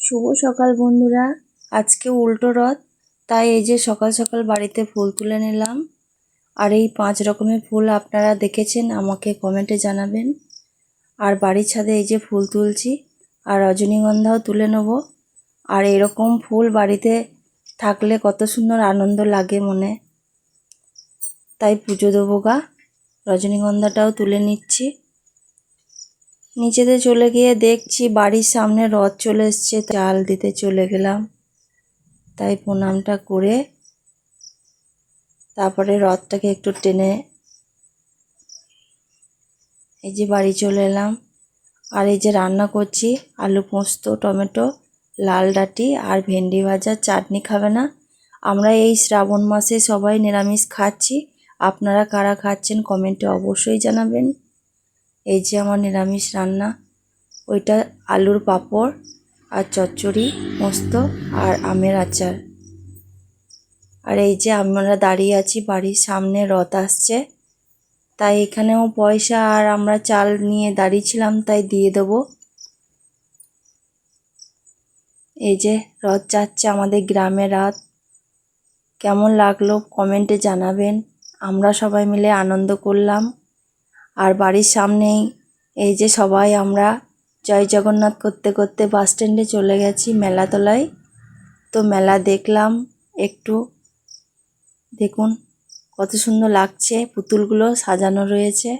শুভ সকাল বন্ধুরা। আজকে উল্টো রথ, তাই এই যে সকাল সকাল বাড়িতে ফুল তুলে নিলাম। আর এই 5 রকমের ফুল আপনারা দেখেছেন, আমাকে কমেন্টে জানাবেন। আর বাড়ির ছাদে এই যে ফুল তুলছি, আর রজনীগন্ধাও তুলে নেব। আর এরকম ফুল বাড়িতে থাকলে কত সুন্দর আনন্দ লাগে মনে, তাই পুজো দেবো গা। রজনীগন্ধাটাও তুলে নিচ্ছি। নিচেতে চলে গিয়ে দেখছি বাড়ির সামনে রথ চলে এসছে, চাল দিতে চলে গেলাম। তাই প্রণামটা করে তারপরে রথটাকে একটু টেনে এই যে বাড়ি চলে এলাম। আর এই যে রান্না করছি আলু পোস্ত, টমেটো, লাল ডাঁটি আর ভেন্ডি ভাজা। চাটনি খাবে না। আমরা এই শ্রাবণ মাসে সবাই নিরামিষ খাচ্ছি। আপনারা কারা খাচ্ছেন কমেন্টে অবশ্যই জানাবেন। এই যে আমার নিরামিষ রান্না, ওইটা আলুর পাঁপড় আর চচ্চড়ি, পোস্ত আর আমের আচার। আর এই যে আমরা দাঁড়িয়ে আছি, বাড়ির সামনে রথ আসছে, তাই এখানেও পয়সা আর আমরা চাল নিয়ে দাঁড়িয়েছিলাম, তাই দিয়ে দেবো। এই যে রথ যাচ্ছে আমাদের গ্রামে রাত। কেমন লাগলো কমেন্টে জানাবেন। আমরা সবাই মিলে আনন্দ করলাম। আর বাড়ির সামনেই এই যে সবাই আমরা জয় জগন্নাথ করতে করতে বাস স্ট্যান্ডে চলে গেছি, মেলাতলায়। তো মেলা দেখলাম একটু। দেখুন কত সুন্দর লাগছে, পুতুলগুলো সাজানো রয়েছে।